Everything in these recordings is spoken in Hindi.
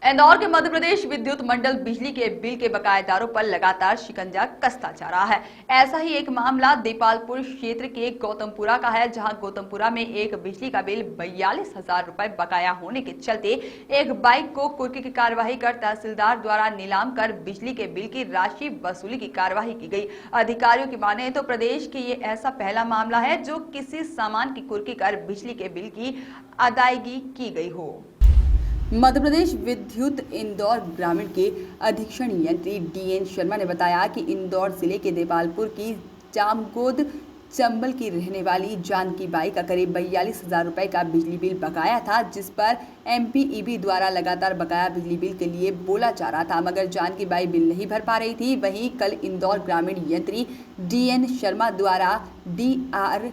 इंदौर के मध्य प्रदेश विद्युत मंडल बिजली के बिल के बकायेदारों पर लगातार शिकंजा कसता जा रहा है। ऐसा ही एक मामला देपालपुर क्षेत्र के गौतमपुरा का है, जहां गौतमपुरा में एक बिजली का बिल 42,000 रुपए बकाया होने के चलते एक बाइक को कुर्की की कार्यवाही कर तहसीलदार द्वारा नीलाम कर बिजली के बिल की राशि वसूली की कार्यवाही की गई। अधिकारियों की माने तो प्रदेश के ये ऐसा पहला मामला है जो किसी सामान की कुर्की कर बिजली के बिल की अदायगी की गई हो। मध्य प्रदेश विद्युत इंदौर ग्रामीण के अधीक्षण यंत्री DN शर्मा ने बताया कि इंदौर जिले के देपालपुर की जामगोद चंबल की रहने वाली जानकी बाई का करीब 42,000 रुपए का बिजली बिल बकाया था, जिस पर MPEB द्वारा लगातार बकाया बिजली बिल के लिए बोला जा रहा था, मगर जानकी बाई बिल नहीं भर पा रही थी। वहीं कल इंदौर ग्रामीण यंत्री DN शर्मा द्वारा DRA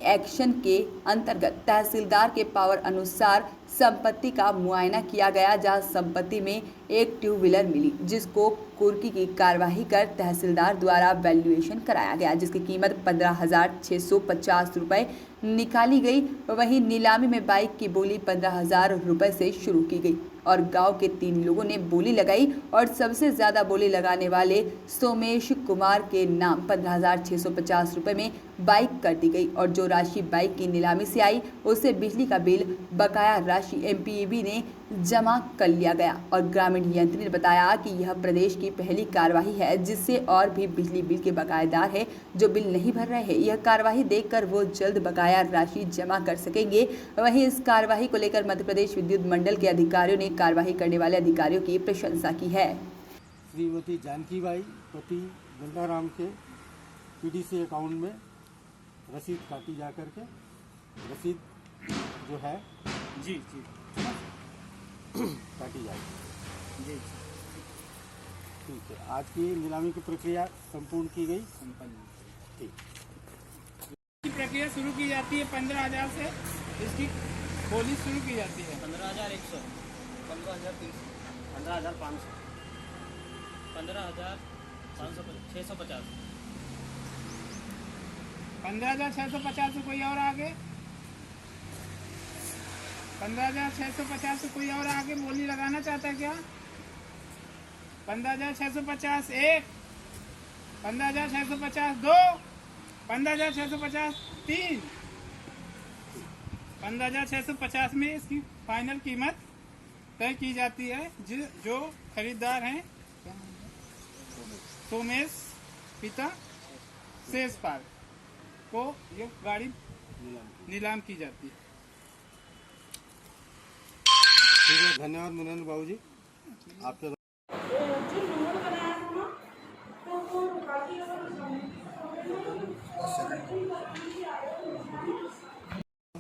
एक्शन के अंतर्गत तहसीलदार के पावर अनुसार संपत्ति का मुआयना किया गया, जहां संपत्ति में एक टू व्हीलर मिली, जिसको कुर्की की कार्यवाही कर तहसीलदार द्वारा वैल्यूएशन कराया गया, जिसकी कीमत 15,650 रुपए निकाली गई। वहीं नीलामी में बाइक की बोली 15,000 रुपए से शुरू की गई और गांव के 3 लोगों ने बोली लगाई और सबसे ज्यादा बोली लगाने वाले सोमेश कुमार के नाम 15,650 रुपए में बाइक कर दी गई और जो राशि बाइक की नीलामी से आई उससे बिजली का बिल बकाया राशि MPEB ने जमा कर लिया गया। और ग्रामीण यंत्री ने बताया कि यह प्रदेश की पहली कार्यवाही है जिससे और भी बिजली बिल के बकायेदार है जो बिल नहीं भर रहे हैं। यह कार्यवाही देखकर वो जल्द बकाया राशि जमा कर सकेंगे। वहीं इस कार्यवाही को लेकर मध्य प्रदेश विद्युत मंडल के अधिकारियों ने कार्यवाही करने वाले अधिकारियों की प्रशंसा की है। श्रीमती जानकी बाई पति गंगाराम के PDC अकाउंट में रसीद काटी जा करके रसीद जो है जी काटी जाएगी। जी ठीक है। आज की नीलामी की प्रक्रिया संपूर्ण की गई। ठीक की प्रक्रिया शुरू की जाती है 15,000 से, इसकी बोली शुरू की जाती है 15,100, 15,300, 15,500, 15,650, 15,650 से कोई और आगे, 15,650 से कोई और आगे बोली लगाना चाहता है क्या? 15,650 एक, 15,650 दो, 15,650 तीन, 15,650 में इसकी फाइनल कीमत तय की जाती है। जो खरीदार हैं सोमेश पिता शेषपाल को ये गाड़ी नीलाम की जाती है। ठीक है, धन्यवाद मुनंद बाबू जी। आपके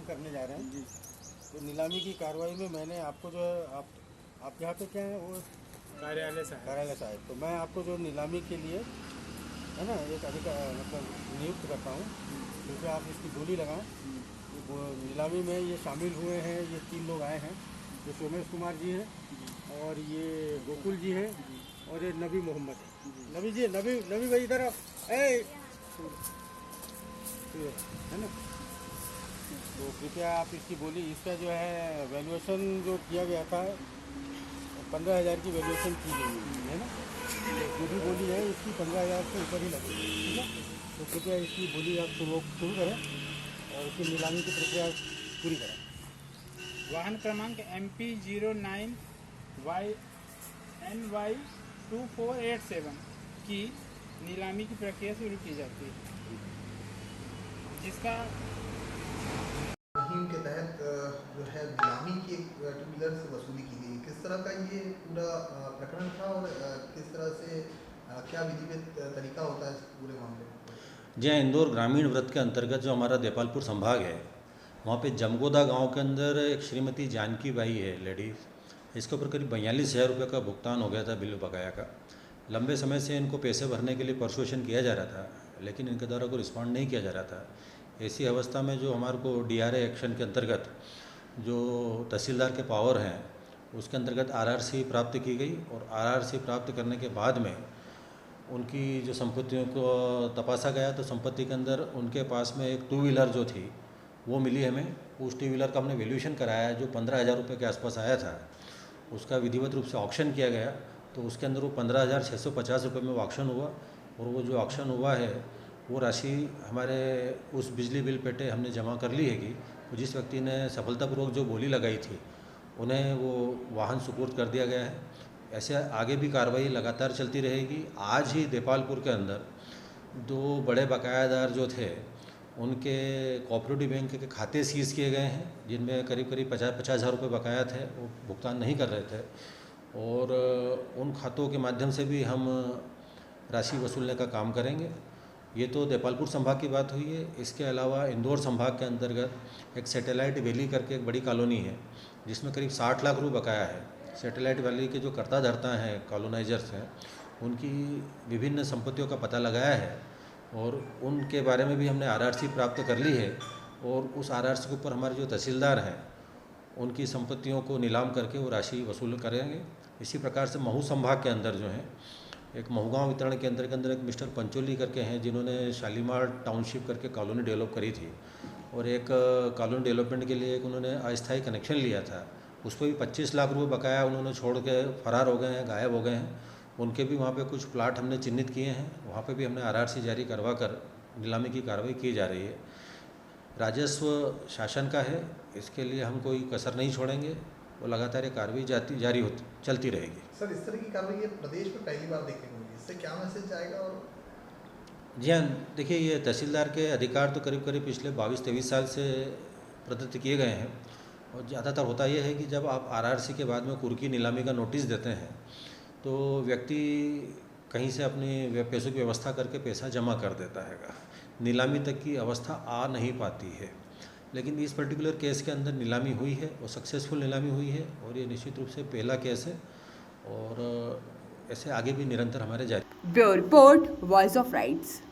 करने जा रहे हैं जी। तो नीलामी की कार्रवाई में मैंने आपको जो है आप यहाँ पे क्या है वो कार्यालय साहब, तो मैं आपको जो नीलामी के लिए है ना एक मतलब नियुक्त करता हूँ, क्योंकि आप इसकी बोली लगाएं। वो नीलामी में ये शामिल हुए हैं, ये 3 लोग आए हैं, जो सोमेश कुमार जी हैं और ये गोकुल जी हैं और ये नबी मोहम्मद है। नबी भाई इधर है ना। तो कृपया आप इसकी बोली, इसका जो है वैल्यूएशन जो किया गया था 15,000 की वैल्यूएशन की गई है ना। तो जो भी बोली है इसकी 15,000 से ऊपर ही लगेगी, ठीक है। तो कृपया इसकी बोली आप शुरू करें और इसकी नीलामी की प्रक्रिया पूरी करें। वाहन क्रमांक MP09 NY 2487 की नीलामी की प्रक्रिया शुरू की जाती है, जिसका मुहिम के तहत जो है नीलामी की टू व्हीलर से वसूली की गई। किस तरह का ये पूरा प्रकरण था और किस तरह से क्या विधिवत तरीका होता है इस पूरे मामले में? जी हाँ, इंदौर ग्रामीण वृत्त के अंतर्गत जो हमारा देपालपुर संभाग है, वहाँ पे जमगोदा गांव के अंदर एक श्रीमती जानकी बाई है लेडीज़। इसके ऊपर करीब 42,000 रुपये का भुगतान हो गया था बिल बकाया का। लंबे समय से इनको पैसे भरने के लिए परसुएशन किया जा रहा था, लेकिन इनके द्वारा कोई रिस्पॉन्ड नहीं किया जा रहा था। ऐसी अवस्था में जो हमारे को DRA एक्शन के अंतर्गत जो तहसीलदार के पावर हैं उसके अंतर्गत RRC प्राप्त की गई और RRC प्राप्त करने के बाद में उनकी जो संपत्तियों को तपासा गया तो संपत्ति के अंदर उनके पास में एक टू व्हीलर जो थी वो मिली हमें। उस टू व्हीलर का हमने वैल्यूएशन कराया जो 15,000 रुपये के आसपास आया था उसका विधिवत रूप से ऑक्शन किया गया, तो उसके अंदर वो 15,650 रुपये में वो ऑक्शन हुआ। और वो जो ऑक्शन हुआ है वो राशि हमारे उस बिजली बिल पेटे हमने जमा कर ली है कि वो जिस व्यक्ति ने सफलतापूर्वक जो बोली लगाई थी उन्हें वो वाहन सुपुर्द कर दिया गया है। ऐसे आगे भी कार्रवाई लगातार चलती रहेगी। आज ही देपालपुर के अंदर 2 बड़े बकायादार जो थे उनके कोऑपरेटिव बैंक के खाते सीज किए गए हैं, जिनमें करीब 50 हज़ार रुपये बकाया थे, वो भुगतान नहीं कर रहे थे। और उन खातों के माध्यम से भी हम राशि वसूलने का काम करेंगे। ये तो देपालपुर संभाग की बात हुई है। इसके अलावा इंदौर संभाग के अंतर्गत एक सैटेलाइट वैली करके एक बड़ी कॉलोनी है, जिसमें करीब 60 लाख रुपये बकाया है। सैटेलाइट वैली के जो कर्ता धर्ता हैं, कॉलोनाइजर्स हैं, उनकी विभिन्न संपत्तियों का पता लगाया है और उनके बारे में भी हमने आरआरसी प्राप्त कर ली है। और उस आरआरसी के ऊपर हमारे जो तहसीलदार हैं उनकी संपत्तियों को नीलाम करके वो राशि वसूल करेंगे। इसी प्रकार से महू संभाग के अंदर जो है एक महूगांव वितरण केंद्र के अंदर एक मिस्टर पंचोली करके हैं, जिन्होंने शालीमार टाउनशिप करके कॉलोनी डेवलप करी थी और एक कॉलोनी डेवलपमेंट के लिए एक उन्होंने अस्थायी कनेक्शन लिया था। उस पर भी 25 लाख रुपए बकाया उन्होंने छोड़ के फरार हो गए हैं, गायब हो गए हैं। उनके भी वहाँ पे कुछ प्लाट हमने चिन्हित किए हैं, वहाँ पे भी हमने आरआरसी जारी करवा कर नीलामी की कार्रवाई की जा रही है। राजस्व शासन का है, इसके लिए हम कोई कसर नहीं छोड़ेंगे। वो लगातार ये कार्रवाई चलती रहेगी। सर, इस तरह की कार्रवाई ये प्रदेश में पहली बार देखने को मिली, इससे क्या मैसेज जाएगा? और जी हाँ, देखिए ये तहसीलदार के अधिकार तो करीब पिछले 22-23 साल से प्रदत्त किए गए हैं। और ज़्यादातर होता यह है कि जब आप आरआरसी के बाद में कुर्की नीलामी का नोटिस देते हैं तो व्यक्ति कहीं से अपनी पैसों की व्यवस्था करके पैसा जमा कर देता है, नीलामी तक की अवस्था आ नहीं पाती है। लेकिन इस पर्टिकुलर केस के अंदर नीलामी हुई है और सक्सेसफुल नीलामी हुई है और ये निश्चित रूप से पहला केस है और ऐसे आगे भी निरंतर हमारे जारी। Bureau report, voice of rights.